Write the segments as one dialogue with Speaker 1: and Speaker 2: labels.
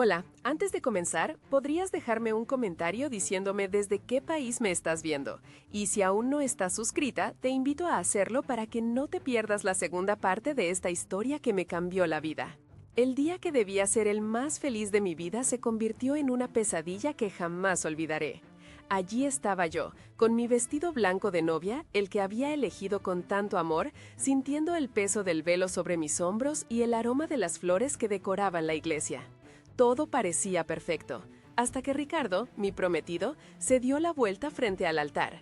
Speaker 1: Hola, antes de comenzar, ¿podrías dejarme un comentario diciéndome desde qué país me estás viendo? Y si aún no estás suscrita, te invito a hacerlo para que no te pierdas la segunda parte de esta historia que me cambió la vida. El día que debía ser el más feliz de mi vida se convirtió en una pesadilla que jamás olvidaré. Allí estaba yo, con mi vestido blanco de novia, el que había elegido con tanto amor, sintiendo el peso del velo sobre mis hombros y el aroma de las flores que decoraban la iglesia. Todo parecía perfecto, hasta que Ricardo, mi prometido, se dio la vuelta frente al altar.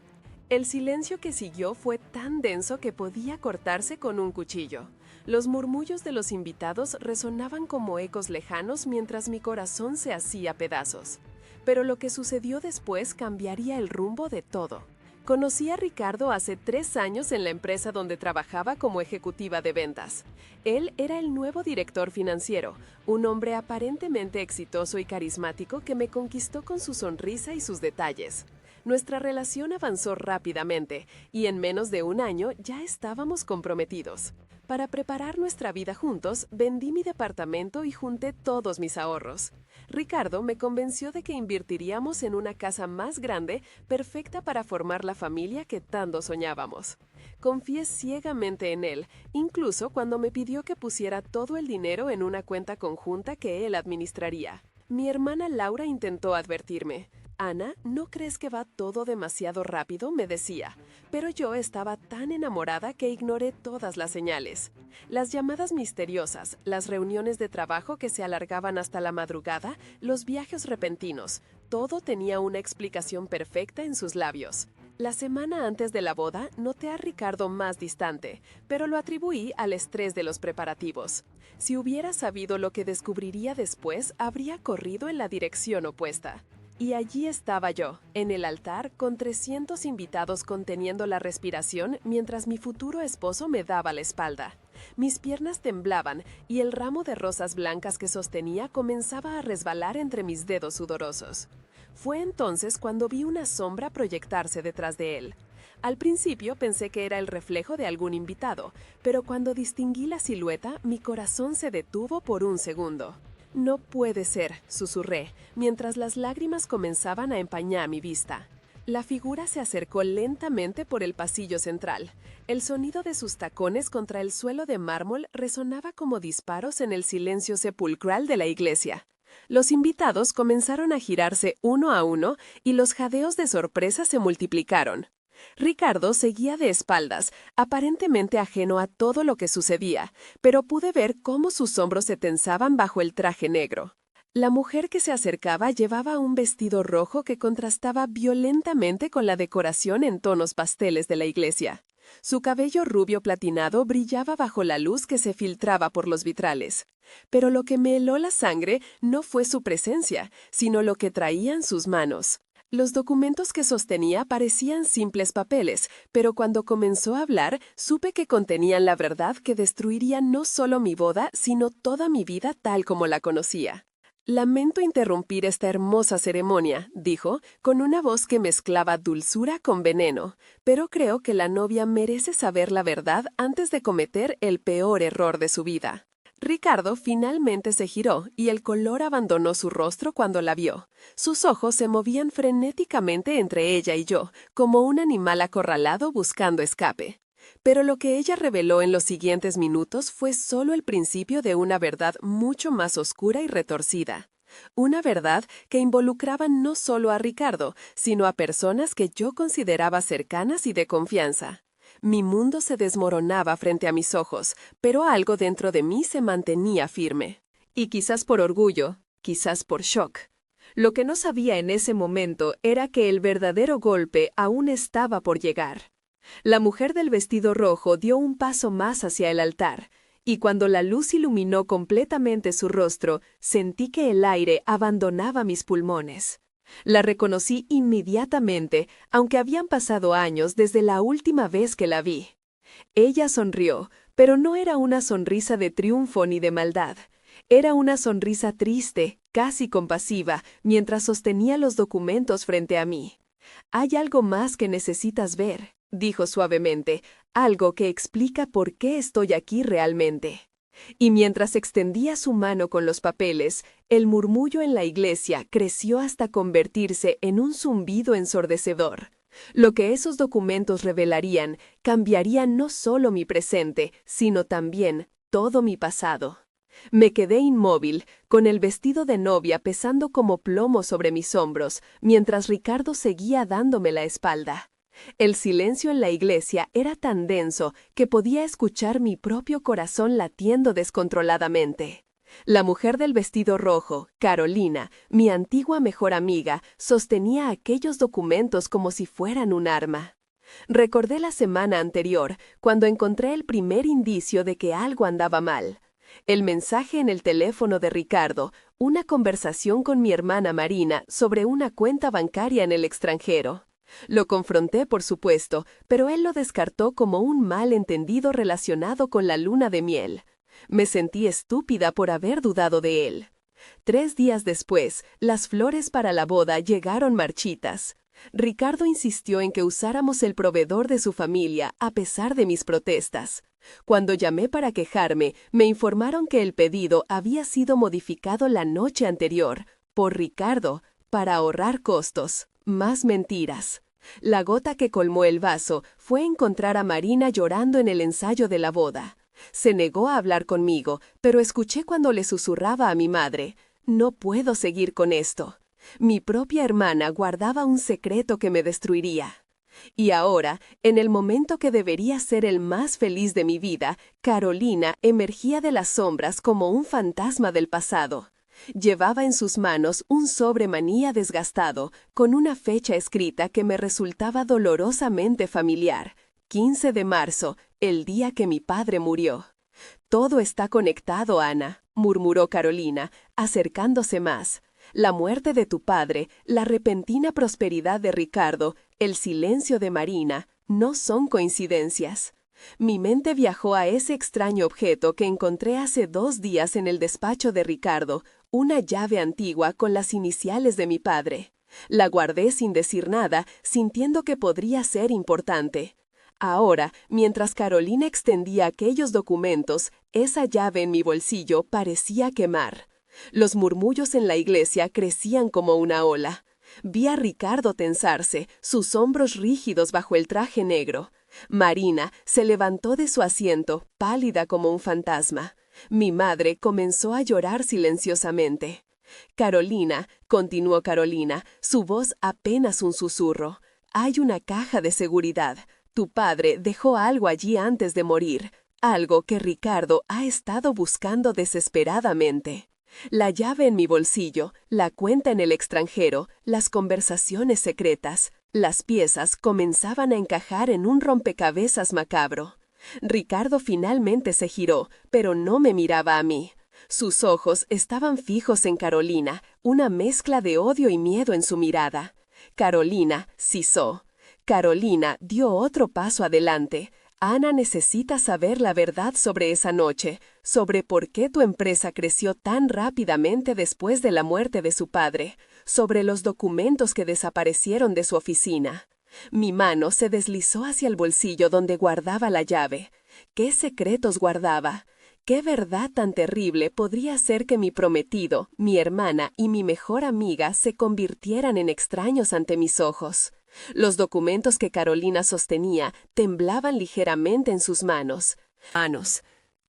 Speaker 1: El silencio que siguió fue tan denso que podía cortarse con un cuchillo. Los murmullos de los invitados resonaban como ecos lejanos mientras mi corazón se hacía pedazos. Pero lo que sucedió después cambiaría el rumbo de todo. Conocí a Ricardo hace 3 años en la empresa donde trabajaba como ejecutiva de ventas. Él era el nuevo director financiero, un hombre aparentemente exitoso y carismático que me conquistó con su sonrisa y sus detalles. Nuestra relación avanzó rápidamente y en menos de un año ya estábamos comprometidos. Para preparar nuestra vida juntos, vendí mi departamento y junté todos mis ahorros. Ricardo me convenció de que invertiríamos en una casa más grande, perfecta para formar la familia que tanto soñábamos. Confié ciegamente en él, incluso cuando me pidió que pusiera todo el dinero en una cuenta conjunta que él administraría. Mi hermana Laura intentó advertirme. «Ana, ¿no crees que va todo demasiado rápido?», me decía, pero yo estaba tan enamorada que ignoré todas las señales. Las llamadas misteriosas, las reuniones de trabajo que se alargaban hasta la madrugada, los viajes repentinos, todo tenía una explicación perfecta en sus labios. La semana antes de la boda noté a Ricardo más distante, pero lo atribuí al estrés de los preparativos. Si hubiera sabido lo que descubriría después, habría corrido en la dirección opuesta. Y allí estaba yo, en el altar, con 300 invitados conteniendo la respiración mientras mi futuro esposo me daba la espalda. Mis piernas temblaban y el ramo de rosas blancas que sostenía comenzaba a resbalar entre mis dedos sudorosos. Fue entonces cuando vi una sombra proyectarse detrás de él. Al principio pensé que era el reflejo de algún invitado, pero cuando distinguí la silueta, mi corazón se detuvo por un segundo. «No puede ser», susurré, mientras las lágrimas comenzaban a empañar mi vista. La figura se acercó lentamente por el pasillo central. El sonido de sus tacones contra el suelo de mármol resonaba como disparos en el silencio sepulcral de la iglesia. Los invitados comenzaron a girarse uno a uno y los jadeos de sorpresa se multiplicaron. Ricardo seguía de espaldas, aparentemente ajeno a todo lo que sucedía, pero pude ver cómo sus hombros se tensaban bajo el traje negro. La mujer que se acercaba llevaba un vestido rojo que contrastaba violentamente con la decoración en tonos pasteles de la iglesia. Su cabello rubio platinado brillaba bajo la luz que se filtraba por los vitrales. Pero lo que me heló la sangre no fue su presencia, sino lo que traía en sus manos. Los documentos que sostenía parecían simples papeles, pero cuando comenzó a hablar, supe que contenían la verdad que destruiría no solo mi boda, sino toda mi vida tal como la conocía. «Lamento interrumpir esta hermosa ceremonia», dijo, con una voz que mezclaba dulzura con veneno, «pero creo que la novia merece saber la verdad antes de cometer el peor error de su vida». Ricardo finalmente se giró y el color abandonó su rostro cuando la vio. Sus ojos se movían frenéticamente entre ella y yo, como un animal acorralado buscando escape. Pero lo que ella reveló en los siguientes minutos fue solo el principio de una verdad mucho más oscura y retorcida. Una verdad que involucraba no solo a Ricardo, sino a personas que yo consideraba cercanas y de confianza. Mi mundo se desmoronaba frente a mis ojos, pero algo dentro de mí se mantenía firme. Y quizás por orgullo, quizás por shock. Lo que no sabía en ese momento era que el verdadero golpe aún estaba por llegar. La mujer del vestido rojo dio un paso más hacia el altar, y cuando la luz iluminó completamente su rostro, sentí que el aire abandonaba mis pulmones. La reconocí inmediatamente, aunque habían pasado años desde la última vez que la vi. Ella sonrió, pero no era una sonrisa de triunfo ni de maldad. Era una sonrisa triste, casi compasiva, mientras sostenía los documentos frente a mí. «Hay algo más que necesitas ver», dijo suavemente, «algo que explica por qué estoy aquí realmente». Y mientras extendía su mano con los papeles, el murmullo en la iglesia creció hasta convertirse en un zumbido ensordecedor. Lo que esos documentos revelarían cambiaría no solo mi presente, sino también todo mi pasado. Me quedé inmóvil, con el vestido de novia pesando como plomo sobre mis hombros, mientras Ricardo seguía dándome la espalda. El silencio en la iglesia era tan denso que podía escuchar mi propio corazón latiendo descontroladamente. La mujer del vestido rojo, Carolina, mi antigua mejor amiga, sostenía aquellos documentos como si fueran un arma. Recordé la semana anterior, cuando encontré el primer indicio de que algo andaba mal. El mensaje en el teléfono de Ricardo, una conversación con mi hermana Marina sobre una cuenta bancaria en el extranjero. Lo confronté, por supuesto, pero él lo descartó como un malentendido relacionado con la luna de miel. Me sentí estúpida por haber dudado de él. 3 días después, las flores para la boda llegaron marchitas. Ricardo insistió en que usáramos el proveedor de su familia, a pesar de mis protestas. Cuando llamé para quejarme, me informaron que el pedido había sido modificado la noche anterior, por Ricardo, para ahorrar costos. Más mentiras. La gota que colmó el vaso fue encontrar a Marina llorando en el ensayo de la boda. Se negó a hablar conmigo, pero escuché cuando le susurraba a mi madre: «No puedo seguir con esto». Mi propia hermana guardaba un secreto que me destruiría. Y ahora, en el momento que debería ser el más feliz de mi vida, Carolina emergía de las sombras como un fantasma del pasado. Llevaba en sus manos un sobre manilla desgastado, con una fecha escrita que me resultaba dolorosamente familiar: 15 de marzo, el día que mi padre murió. «Todo está conectado, Ana», murmuró Carolina, acercándose más. «La muerte de tu padre, la repentina prosperidad de Ricardo, el silencio de Marina, no son coincidencias». Mi mente viajó a ese extraño objeto que encontré hace 2 días en el despacho de Ricardo, una llave antigua con las iniciales de mi padre. La guardé sin decir nada, sintiendo que podría ser importante. Ahora, mientras Carolina extendía aquellos documentos, esa llave en mi bolsillo parecía quemar. Los murmullos en la iglesia crecían como una ola. Vi a Ricardo tensarse, sus hombros rígidos bajo el traje negro. Marina se levantó de su asiento, pálida como un fantasma. Mi madre comenzó a llorar silenciosamente. «Carolina», continuó Carolina, su voz apenas un susurro, «hay una caja de seguridad. Tu padre dejó algo allí antes de morir, algo que Ricardo ha estado buscando desesperadamente». La llave en mi bolsillo, la cuenta en el extranjero, las conversaciones secretas, las piezas comenzaban a encajar en un rompecabezas macabro. Ricardo finalmente se giró, pero no me miraba a mí. Sus ojos estaban fijos en Carolina, una mezcla de odio y miedo en su mirada. Carolina sisó. Carolina dio otro paso adelante. «Ana necesita saber la verdad sobre esa noche, sobre por qué tu empresa creció tan rápidamente después de la muerte de su padre, sobre los documentos que desaparecieron de su oficina». Mi mano se deslizó hacia el bolsillo donde guardaba la llave. ¿Qué secretos guardaba? ¿Qué verdad tan terrible podría hacer que mi prometido, mi hermana y mi mejor amiga se convirtieran en extraños ante mis ojos? Los documentos que Carolina sostenía temblaban ligeramente en sus manos. «Manos.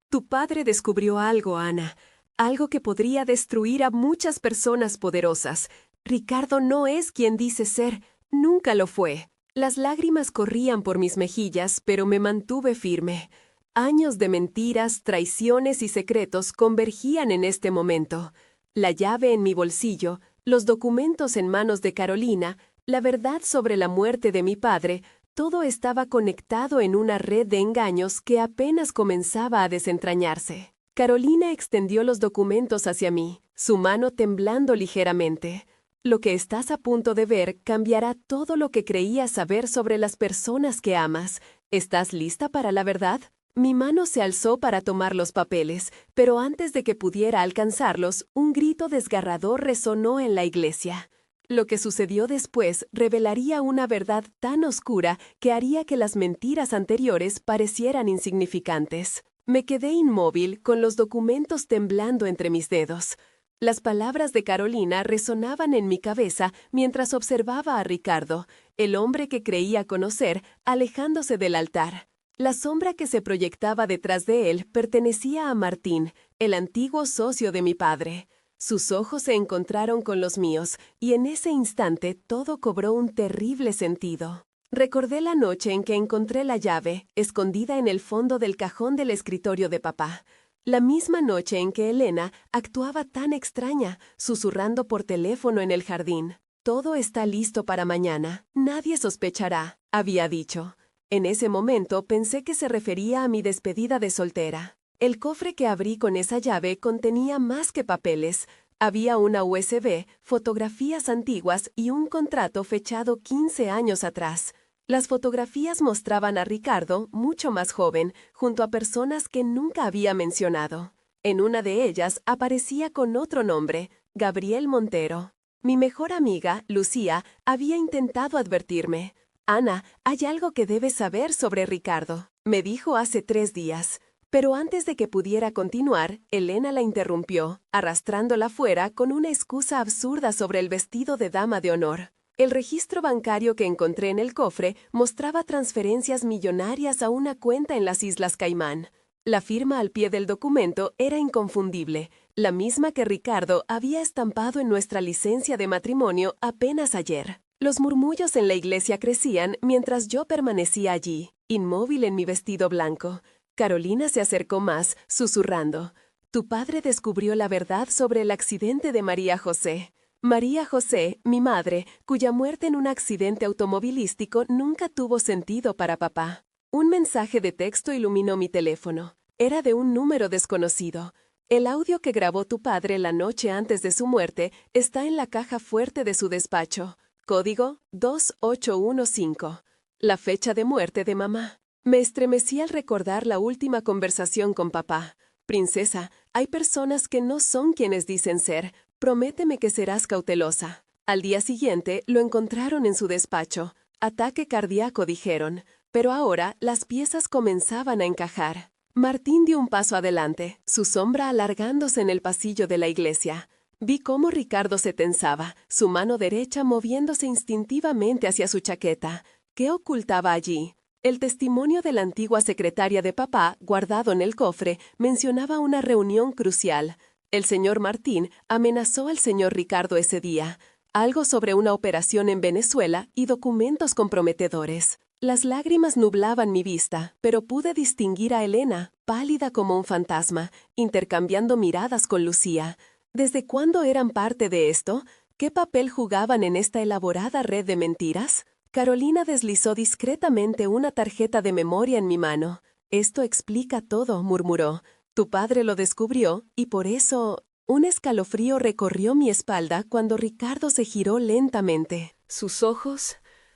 Speaker 1: Tu padre descubrió algo, Ana. Algo que podría destruir a muchas personas poderosas. Ricardo no es quien dice ser. Nunca lo fue». Las lágrimas corrían por mis mejillas, pero me mantuve firme. Años de mentiras, traiciones y secretos convergían en este momento. La llave en mi bolsillo, los documentos en manos de Carolina, la verdad sobre la muerte de mi padre, todo estaba conectado en una red de engaños que apenas comenzaba a desentrañarse. Carolina extendió los documentos hacia mí, su mano temblando ligeramente. «Lo que estás a punto de ver cambiará todo lo que creías saber sobre las personas que amas. ¿Estás lista para la verdad?» Mi mano se alzó para tomar los papeles, pero antes de que pudiera alcanzarlos, un grito desgarrador resonó en la iglesia. Lo que sucedió después revelaría una verdad tan oscura que haría que las mentiras anteriores parecieran insignificantes. Me quedé inmóvil, con los documentos temblando entre mis dedos. Las palabras de Carolina resonaban en mi cabeza mientras observaba a Ricardo, el hombre que creía conocer, alejándose del altar. La sombra que se proyectaba detrás de él pertenecía a Martín, el antiguo socio de mi padre. Sus ojos se encontraron con los míos, y en ese instante todo cobró un terrible sentido. Recordé la noche en que encontré la llave, escondida en el fondo del cajón del escritorio de papá. La misma noche en que Elena actuaba tan extraña, susurrando por teléfono en el jardín. «Todo está listo para mañana. Nadie sospechará», había dicho. En ese momento pensé que se refería a mi despedida de soltera. El cofre que abrí con esa llave contenía más que papeles. Había una USB, fotografías antiguas y un contrato fechado 15 años atrás. Las fotografías mostraban a Ricardo, mucho más joven, junto a personas que nunca había mencionado. En una de ellas aparecía con otro nombre, Gabriel Montero. Mi mejor amiga, Lucía, había intentado advertirme. «Ana, hay algo que debes saber sobre Ricardo», me dijo hace 3 días. Pero antes de que pudiera continuar, Elena la interrumpió, arrastrándola fuera con una excusa absurda sobre el vestido de dama de honor. El registro bancario que encontré en el cofre mostraba transferencias millonarias a una cuenta en las Islas Caimán. La firma al pie del documento era inconfundible, la misma que Ricardo había estampado en nuestra licencia de matrimonio apenas ayer. Los murmullos en la iglesia crecían mientras yo permanecía allí, inmóvil en mi vestido blanco. Carolina se acercó más, susurrando. «Tu padre descubrió la verdad sobre el accidente de María José». María José, mi madre, cuya muerte en un accidente automovilístico nunca tuvo sentido para papá. Un mensaje de texto iluminó mi teléfono. Era de un número desconocido. «El audio que grabó tu padre la noche antes de su muerte está en la caja fuerte de su despacho. Código 2815. La fecha de muerte de mamá». Me estremecí al recordar la última conversación con papá. «Princesa, hay personas que no son quienes dicen ser. Prométeme que serás cautelosa». Al día siguiente lo encontraron en su despacho. «Ataque cardíaco», dijeron. Pero ahora las piezas comenzaban a encajar. Martín dio un paso adelante, su sombra alargándose en el pasillo de la iglesia. Vi cómo Ricardo se tensaba, su mano derecha moviéndose instintivamente hacia su chaqueta. ¿Qué ocultaba allí? El testimonio de la antigua secretaria de papá, guardado en el cofre, mencionaba una reunión crucial. El señor Martín amenazó al señor Ricardo ese día. Algo sobre una operación en Venezuela y documentos comprometedores. Las lágrimas nublaban mi vista, pero pude distinguir a Elena, pálida como un fantasma, intercambiando miradas con Lucía. ¿Desde cuándo eran parte de esto? ¿Qué papel jugaban en esta elaborada red de mentiras? Carolina deslizó discretamente una tarjeta de memoria en mi mano. «Esto explica todo», murmuró. «Tu padre lo descubrió y por eso...». Un escalofrío recorrió mi espalda cuando Ricardo se giró lentamente. Sus ojos,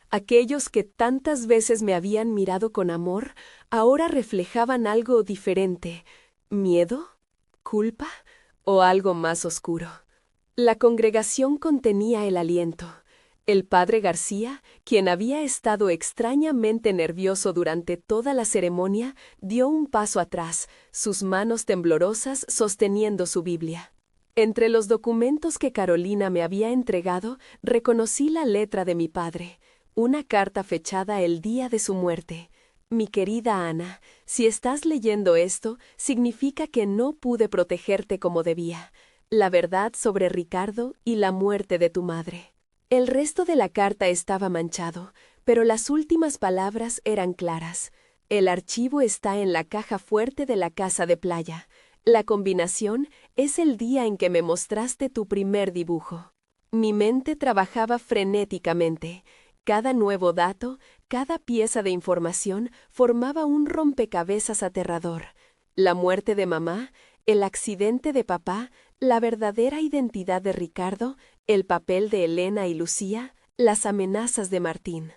Speaker 1: aquellos que tantas veces me habían mirado con amor, ahora reflejaban algo diferente. ¿Miedo? ¿Culpa? ¿O algo más oscuro? La congregación contenía el aliento. El padre García, quien había estado extrañamente nervioso durante toda la ceremonia, dio un paso atrás, sus manos temblorosas sosteniendo su Biblia. Entre los documentos que Carolina me había entregado, reconocí la letra de mi padre, una carta fechada el día de su muerte. «Mi querida Ana, si estás leyendo esto, significa que no pude protegerte como debía. La verdad sobre Ricardo y la muerte de tu madre». El resto de la carta estaba manchado, pero las últimas palabras eran claras. «El archivo está en la caja fuerte de la casa de playa. La combinación es el día en que me mostraste tu primer dibujo». Mi mente trabajaba frenéticamente. Cada nuevo dato, cada pieza de información formaba un rompecabezas aterrador. La muerte de mamá, el accidente de papá, la verdadera identidad de Ricardo, el papel de Elena y Lucía, las amenazas de Martín.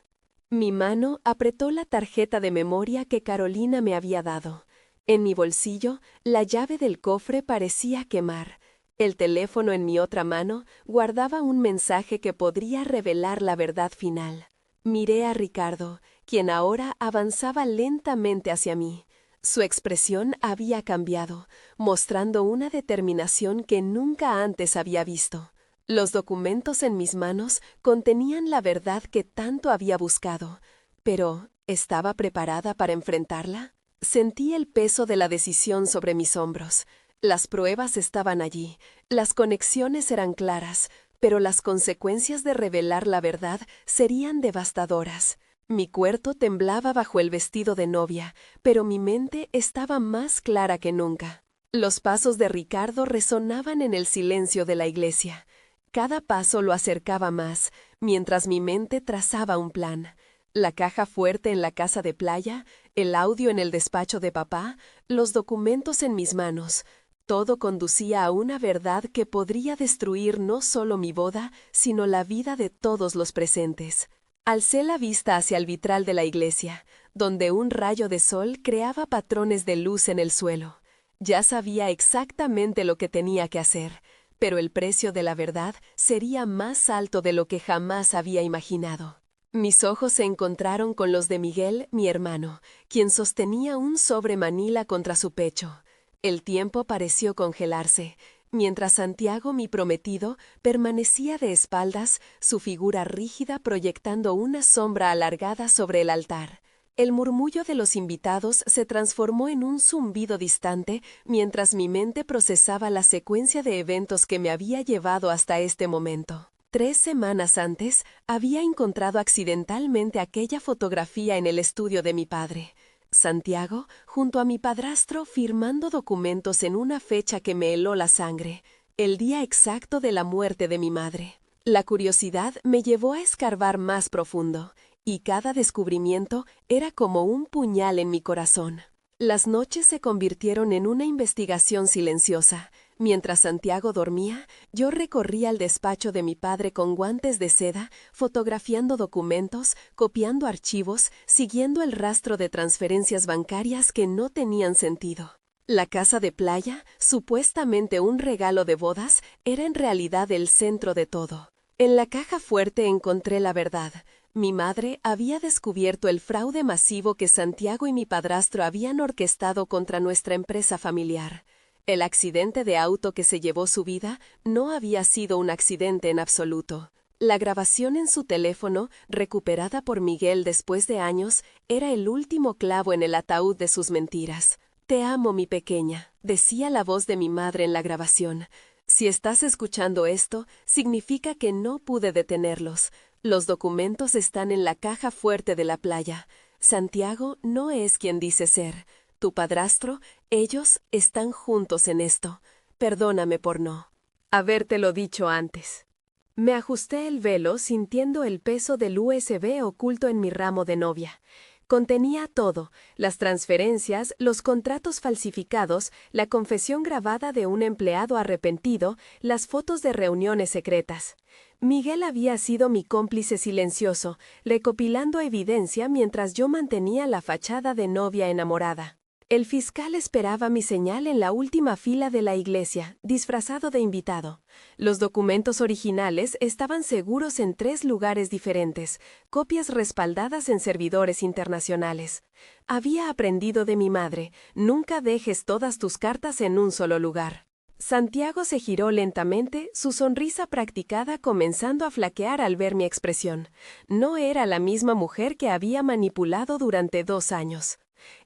Speaker 1: Mi mano apretó la tarjeta de memoria que Carolina me había dado. En mi bolsillo, la llave del cofre parecía quemar. El teléfono en mi otra mano guardaba un mensaje que podría revelar la verdad final. Miré a Ricardo, quien ahora avanzaba lentamente hacia mí. Su expresión había cambiado, mostrando una determinación que nunca antes había visto. Los documentos en mis manos contenían la verdad que tanto había buscado, pero ¿estaba preparada para enfrentarla? Sentí el peso de la decisión sobre mis hombros. Las pruebas estaban allí, las conexiones eran claras, pero las consecuencias de revelar la verdad serían devastadoras. Mi cuerpo temblaba bajo el vestido de novia, pero mi mente estaba más clara que nunca. Los pasos de Ricardo resonaban en el silencio de la iglesia. Cada paso lo acercaba más, mientras mi mente trazaba un plan. La caja fuerte en la casa de playa, el audio en el despacho de papá, los documentos en mis manos. Todo conducía a una verdad que podría destruir no solo mi boda, sino la vida de todos los presentes. Alcé la vista hacia el vitral de la iglesia, donde un rayo de sol creaba patrones de luz en el suelo. Ya sabía exactamente lo que tenía que hacer, pero el precio de la verdad sería más alto de lo que jamás había imaginado. Mis ojos se encontraron con los de Miguel, mi hermano, quien sostenía un sobre Manila contra su pecho. El tiempo pareció congelarse, mientras Santiago, mi prometido, permanecía de espaldas, su figura rígida proyectando una sombra alargada sobre el altar. El murmullo de los invitados se transformó en un zumbido distante mientras mi mente procesaba la secuencia de eventos que me había llevado hasta este momento. 3 semanas antes, había encontrado accidentalmente aquella fotografía en el estudio de mi padre. Santiago, junto a mi padrastro, firmando documentos en una fecha que me heló la sangre, el día exacto de la muerte de mi madre. La curiosidad me llevó a escarbar más profundo, y cada descubrimiento era como un puñal en mi corazón. Las noches se convirtieron en una investigación silenciosa. Mientras Santiago dormía, yo recorría el despacho de mi padre con guantes de seda, fotografiando documentos, copiando archivos, siguiendo el rastro de transferencias bancarias que no tenían sentido. La casa de playa, supuestamente un regalo de bodas, era en realidad el centro de todo. En la caja fuerte encontré la verdad. Mi madre había descubierto el fraude masivo que Santiago y mi padrastro habían orquestado contra nuestra empresa familiar. El accidente de auto que se llevó su vida no había sido un accidente en absoluto. La grabación en su teléfono, recuperada por Miguel después de años, era el último clavo en el ataúd de sus mentiras. «Te amo, mi pequeña», decía la voz de mi madre en la grabación. «Si estás escuchando esto, significa que no pude detenerlos. Los documentos están en la caja fuerte de la playa. Santiago no es quien dice ser. Tu padrastro, ellos están juntos en esto. Perdóname por no habértelo dicho antes». Me ajusté el velo sintiendo el peso del USB oculto en mi ramo de novia. Contenía todo: las transferencias, los contratos falsificados, la confesión grabada de un empleado arrepentido, las fotos de reuniones secretas. Miguel había sido mi cómplice silencioso, recopilando evidencia mientras yo mantenía la fachada de novia enamorada. El fiscal esperaba mi señal en la última fila de la iglesia, disfrazado de invitado. Los documentos originales estaban seguros en 3 lugares diferentes, copias respaldadas en servidores internacionales. Había aprendido de mi madre: nunca dejes todas tus cartas en un solo lugar. Santiago se giró lentamente, su sonrisa practicada comenzando a flaquear al ver mi expresión. No era la misma mujer que había manipulado durante 2 años.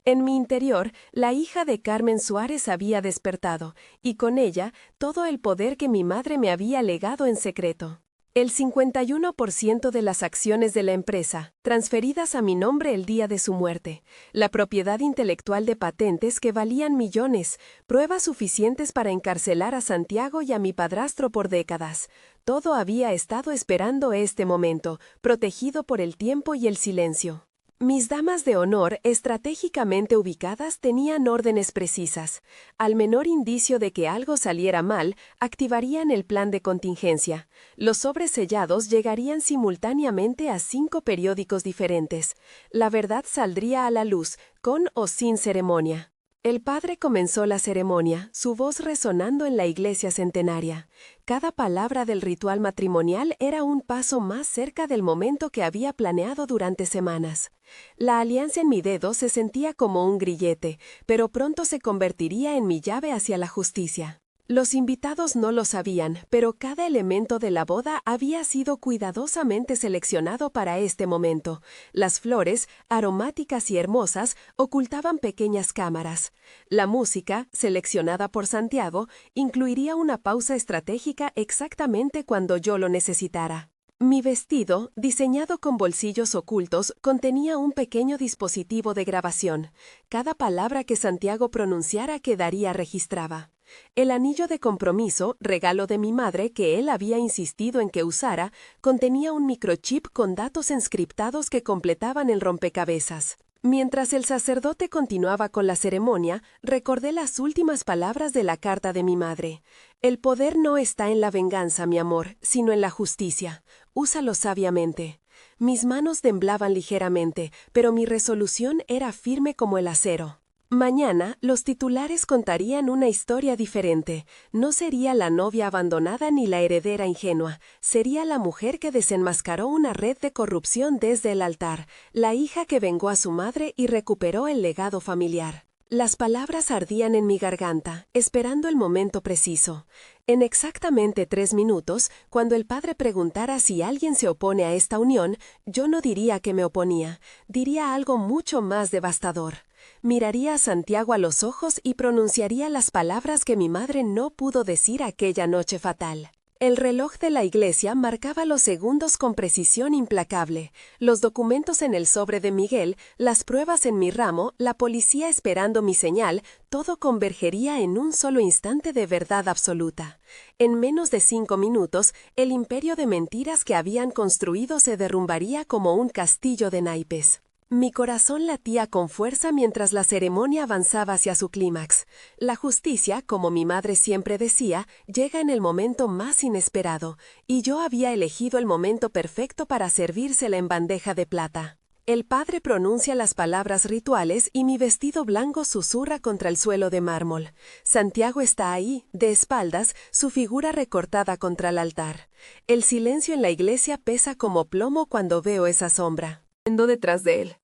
Speaker 1: En mi interior, la hija de Carmen Suárez había despertado, y con ella todo el poder que mi madre me había legado en secreto. El 51% de las acciones de la empresa, transferidas a mi nombre el día de su muerte, la propiedad intelectual de patentes que valían millones, pruebas suficientes para encarcelar a Santiago y a mi padrastro por décadas. Todo había estado esperando este momento, protegido por el tiempo y el silencio. Mis damas de honor, estratégicamente ubicadas, tenían órdenes precisas. Al menor indicio de que algo saliera mal, activarían el plan de contingencia. Los sobres sellados llegarían simultáneamente a 5 periódicos diferentes. La verdad saldría a la luz, con o sin ceremonia. El padre comenzó la ceremonia, su voz resonando en la iglesia centenaria. Cada palabra del ritual matrimonial era un paso más cerca del momento que había planeado durante semanas. La alianza en mi dedo se sentía como un grillete, pero pronto se convertiría en mi llave hacia la justicia. Los invitados no lo sabían, pero cada elemento de la boda había sido cuidadosamente seleccionado para este momento. Las flores, aromáticas y hermosas, ocultaban pequeñas cámaras. La música, seleccionada por Santiago, incluiría una pausa estratégica exactamente cuando yo lo necesitara. Mi vestido, diseñado con bolsillos ocultos, contenía un pequeño dispositivo de grabación. Cada palabra que Santiago pronunciara quedaría registrada. El anillo de compromiso, regalo de mi madre que él había insistido en que usara, contenía un microchip con datos encriptados que completaban el rompecabezas. Mientras el sacerdote continuaba con la ceremonia, recordé las últimas palabras de la carta de mi madre. El poder no está en la venganza, mi amor, sino en la justicia. Úsalo sabiamente. Mis manos temblaban ligeramente, pero mi resolución era firme como el acero. Mañana, los titulares contarían una historia diferente. No sería la novia abandonada ni la heredera ingenua. Sería la mujer que desenmascaró una red de corrupción desde el altar, la hija que vengó a su madre y recuperó el legado familiar. Las palabras ardían en mi garganta, esperando el momento preciso. En exactamente 3 minutos, cuando el padre preguntara si alguien se opone a esta unión, yo no diría que me oponía, diría algo mucho más devastador. Miraría a Santiago a los ojos y pronunciaría las palabras que mi madre no pudo decir aquella noche fatal. El reloj de la iglesia marcaba los segundos con precisión implacable. Los documentos en el sobre de Miguel, las pruebas en mi ramo, la policía esperando mi señal, todo convergería en un solo instante de verdad absoluta. En menos de 5 minutos, el imperio de mentiras que habían construido se derrumbaría como un castillo de naipes. Mi corazón latía con fuerza mientras la ceremonia avanzaba hacia su clímax. La justicia, como mi madre siempre decía, llega en el momento más inesperado, y yo había elegido el momento perfecto para servírsela en bandeja de plata. El padre pronuncia las palabras rituales y mi vestido blanco susurra contra el suelo de mármol. Santiago está ahí, de espaldas, su figura recortada contra el altar. El silencio en la iglesia pesa como plomo cuando veo esa sombra. Detrás de él.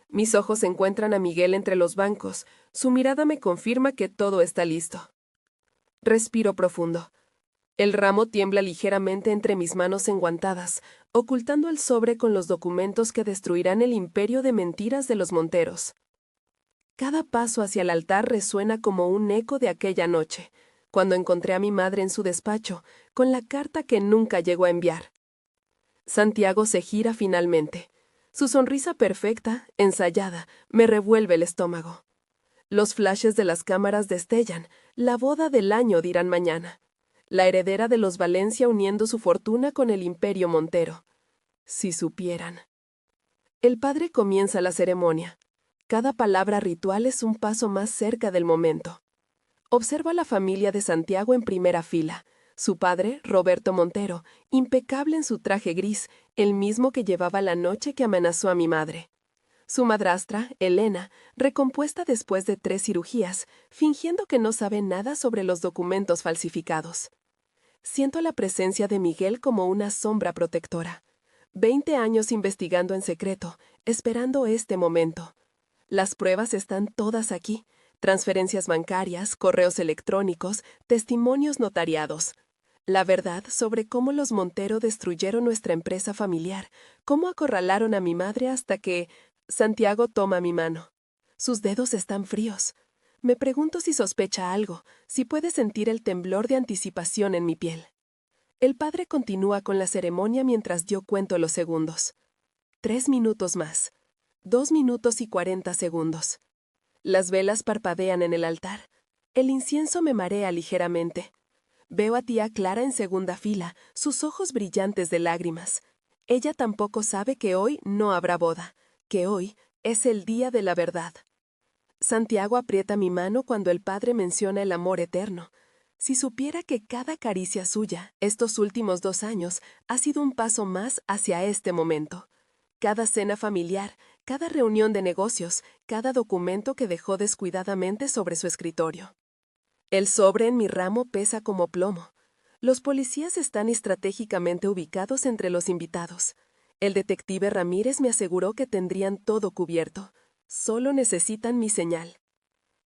Speaker 1: Mis ojos encuentran a Miguel entre los bancos. Su mirada me confirma que todo está listo. Respiro profundo. El ramo tiembla ligeramente entre mis manos enguantadas, ocultando el sobre con los documentos que destruirán el imperio de mentiras de los Monteros. Cada paso hacia el altar resuena como un eco de aquella noche, cuando encontré a mi madre en su despacho, con la carta que nunca llegó a enviar. Santiago se gira finalmente. Su sonrisa perfecta, ensayada, me revuelve el estómago. Los flashes de las cámaras destellan. La boda del año, dirán mañana. La heredera de los Valencia uniendo su fortuna con el imperio Montero. Si supieran. El padre comienza la ceremonia. Cada palabra ritual es un paso más cerca del momento. Observo a la familia de Santiago en primera fila. Su padre, Roberto Montero, impecable en su traje gris, el mismo que llevaba la noche que amenazó a mi madre. Su madrastra, Elena, recompuesta después de 3 cirugías, fingiendo que no sabe nada sobre los documentos falsificados. Siento la presencia de Miguel como una sombra protectora. 20 años investigando en secreto, esperando este momento. Las pruebas están todas aquí. Transferencias bancarias, correos electrónicos, testimonios notariados. La verdad sobre cómo los Montero destruyeron nuestra empresa familiar, cómo acorralaron a mi madre hasta que Santiago toma mi mano. Sus dedos están fríos. Me pregunto si sospecha algo, si puede sentir el temblor de anticipación en mi piel. El padre continúa con la ceremonia mientras yo cuento los segundos. 3 minutos más. 2 minutos y 40 segundos. Las velas parpadean en el altar. El incienso me marea ligeramente. Veo a tía Clara en segunda fila, sus ojos brillantes de lágrimas. Ella tampoco sabe que hoy no habrá boda, que hoy es el día de la verdad. Santiago aprieta mi mano cuando el padre menciona el amor eterno. Si supiera que cada caricia suya, estos últimos 2 años, ha sido un paso más hacia este momento. Cada cena familiar, cada reunión de negocios, cada documento que dejó descuidadamente sobre su escritorio. El sobre en mi ramo pesa como plomo. Los policías están estratégicamente ubicados entre los invitados. El detective Ramírez me aseguró que tendrían todo cubierto. Solo necesitan mi señal.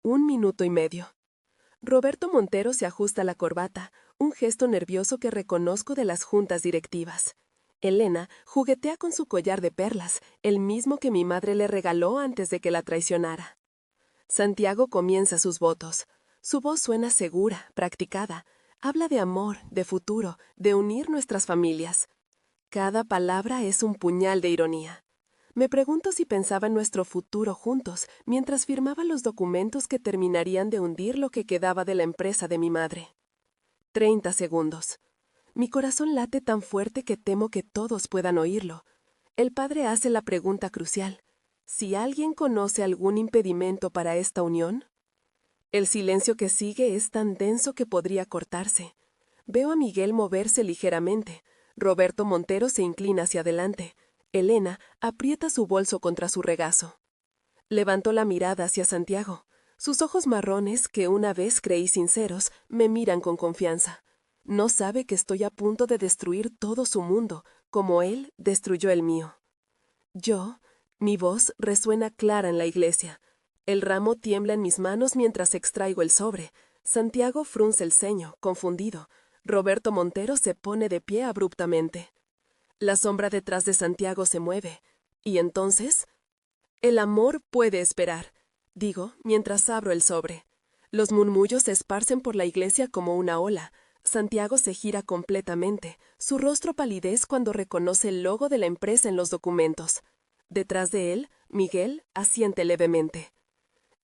Speaker 1: 1 minuto y medio. Roberto Montero se ajusta la corbata, un gesto nervioso que reconozco de las juntas directivas. Elena juguetea con su collar de perlas, el mismo que mi madre le regaló antes de que la traicionara. Santiago comienza sus votos. Su voz suena segura, practicada. Habla de amor, de futuro, de unir nuestras familias. Cada palabra es un puñal de ironía. Me pregunto si pensaba en nuestro futuro juntos, mientras firmaba los documentos que terminarían de hundir lo que quedaba de la empresa de mi madre. 30 segundos. Mi corazón late tan fuerte que temo que todos puedan oírlo. El padre hace la pregunta crucial. ¿Si alguien conoce algún impedimento para esta unión? El silencio que sigue es tan denso que podría cortarse. Veo a Miguel moverse ligeramente. Roberto Montero se inclina hacia adelante. Elena aprieta su bolso contra su regazo. Levantó la mirada hacia Santiago. Sus ojos marrones, que una vez creí sinceros, me miran con confianza. No sabe que estoy a punto de destruir todo su mundo, como él destruyó el mío. Mi voz resuena clara en la iglesia. El ramo tiembla en mis manos mientras extraigo el sobre. Santiago frunce el ceño, confundido. Roberto Montero se pone de pie abruptamente. La sombra detrás de Santiago se mueve. ¿Y entonces? El amor puede esperar, digo, mientras abro el sobre. Los murmullos se esparcen por la iglesia como una ola. Santiago se gira completamente. Su rostro palidez cuando reconoce el logo de la empresa en los documentos. Detrás de él, Miguel asiente levemente.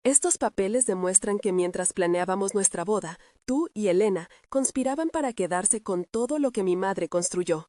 Speaker 1: Estos papeles demuestran que mientras planeábamos nuestra boda, tú y Elena conspiraban para quedarse con todo lo que mi madre construyó.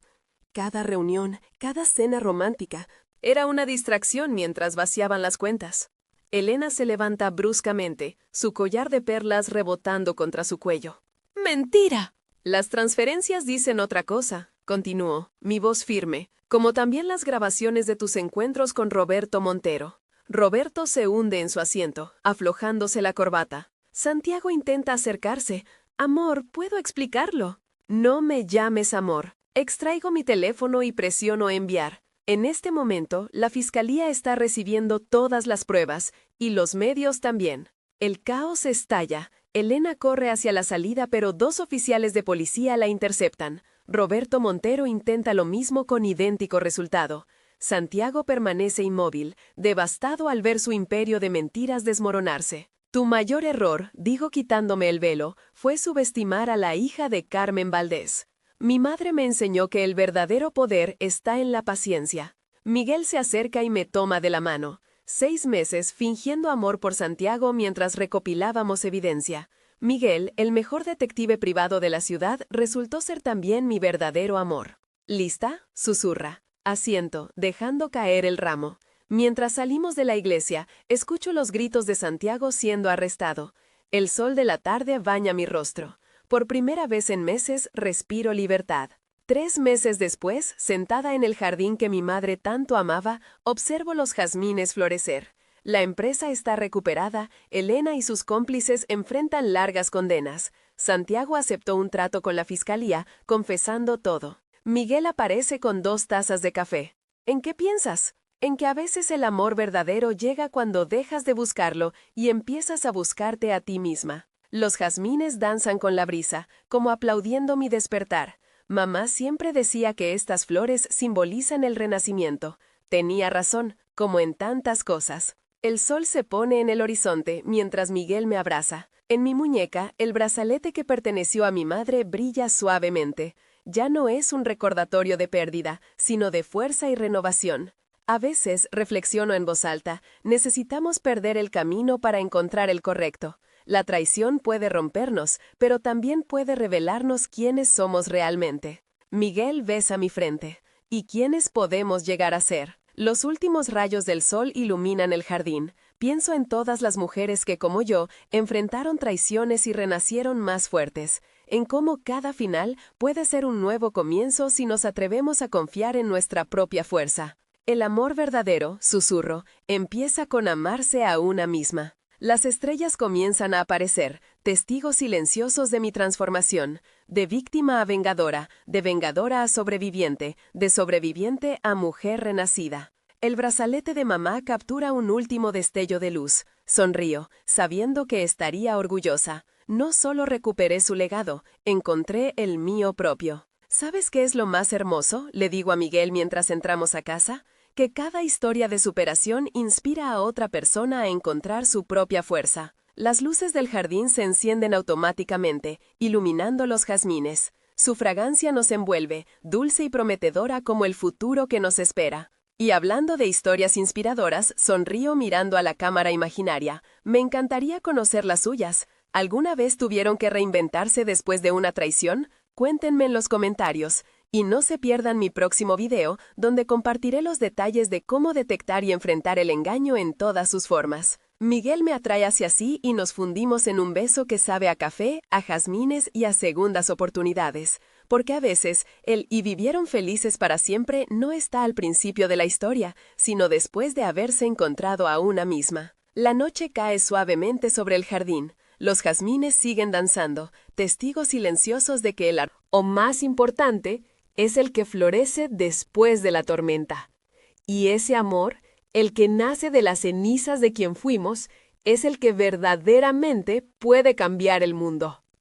Speaker 1: Cada reunión, cada cena romántica, era una distracción mientras vaciaban las cuentas. Elena se levanta bruscamente, su collar de perlas rebotando contra su cuello. ¡Mentira! Las transferencias dicen otra cosa, continuó, mi voz firme, como también las grabaciones de tus encuentros con Roberto Montero. Roberto se hunde en su asiento, aflojándose la corbata. Santiago intenta acercarse. Amor, ¿puedo explicarlo? No me llames amor. Extraigo mi teléfono y presiono enviar. En este momento, la fiscalía está recibiendo todas las pruebas, y los medios también. El caos estalla. Elena corre hacia la salida, pero 2 oficiales de policía la interceptan. Roberto Montero intenta lo mismo con idéntico resultado. Santiago permanece inmóvil, devastado al ver su imperio de mentiras desmoronarse. Tu mayor error, digo quitándome el velo, fue subestimar a la hija de Carmen Valdés. Mi madre me enseñó que el verdadero poder está en la paciencia. Miguel se acerca y me toma de la mano. 6 meses fingiendo amor por Santiago mientras recopilábamos evidencia. Miguel, el mejor detective privado de la ciudad, resultó ser también mi verdadero amor. ¿Lista? Susurra. Asiento, dejando caer el ramo. Mientras salimos de la iglesia, escucho los gritos de Santiago siendo arrestado. El sol de la tarde baña mi rostro. Por primera vez en meses, respiro libertad. 3 meses después, sentada en el jardín que mi madre tanto amaba, observo los jazmines florecer. La empresa está recuperada, Elena y sus cómplices enfrentan largas condenas. Santiago aceptó un trato con la fiscalía, confesando todo. Miguel aparece con 2 tazas de café. ¿En qué piensas? En que a veces el amor verdadero llega cuando dejas de buscarlo y empiezas a buscarte a ti misma. Los jazmines danzan con la brisa, como aplaudiendo mi despertar. Mamá siempre decía que estas flores simbolizan el renacimiento. Tenía razón, como en tantas cosas. El sol se pone en el horizonte mientras Miguel me abraza. En mi muñeca, el brazalete que perteneció a mi madre brilla suavemente. Ya no es un recordatorio de pérdida, sino de fuerza y renovación. A veces, reflexiono en voz alta, necesitamos perder el camino para encontrar el correcto. La traición puede rompernos, pero también puede revelarnos quiénes somos realmente. Miguel besa mi frente. ¿Y quiénes podemos llegar a ser? Los últimos rayos del sol iluminan el jardín. Pienso en todas las mujeres que, como yo, enfrentaron traiciones y renacieron más fuertes. En cómo cada final puede ser un nuevo comienzo si nos atrevemos a confiar en nuestra propia fuerza. El amor verdadero, susurro, empieza con amarse a una misma. Las estrellas comienzan a aparecer, testigos silenciosos de mi transformación, de víctima a vengadora, de vengadora a sobreviviente, de sobreviviente a mujer renacida. El brazalete de mamá captura un último destello de luz. Sonrío, sabiendo que estaría orgullosa. No solo recuperé su legado, encontré el mío propio. ¿Sabes qué es lo más hermoso?, le digo a Miguel mientras entramos a casa. Que cada historia de superación inspira a otra persona a encontrar su propia fuerza. Las luces del jardín se encienden automáticamente, iluminando los jazmines. Su fragancia nos envuelve, dulce y prometedora como el futuro que nos espera. Y hablando de historias inspiradoras, sonrío mirando a la cámara imaginaria. Me encantaría conocer las suyas. ¿Alguna vez tuvieron que reinventarse después de una traición? Cuéntenme en los comentarios. Y no se pierdan mi próximo video, donde compartiré los detalles de cómo detectar y enfrentar el engaño en todas sus formas. Miguel me atrae hacia sí y nos fundimos en un beso que sabe a café, a jazmines y a segundas oportunidades. Porque a veces, el "y vivieron felices para siempre" no está al principio de la historia, sino después de haberse encontrado a una misma. La noche cae suavemente sobre el jardín. Los jazmines siguen danzando, testigos silenciosos de que o más importante, es el que florece después de la tormenta. Y ese amor, el que nace de las cenizas de quien fuimos, es el que verdaderamente puede cambiar el mundo.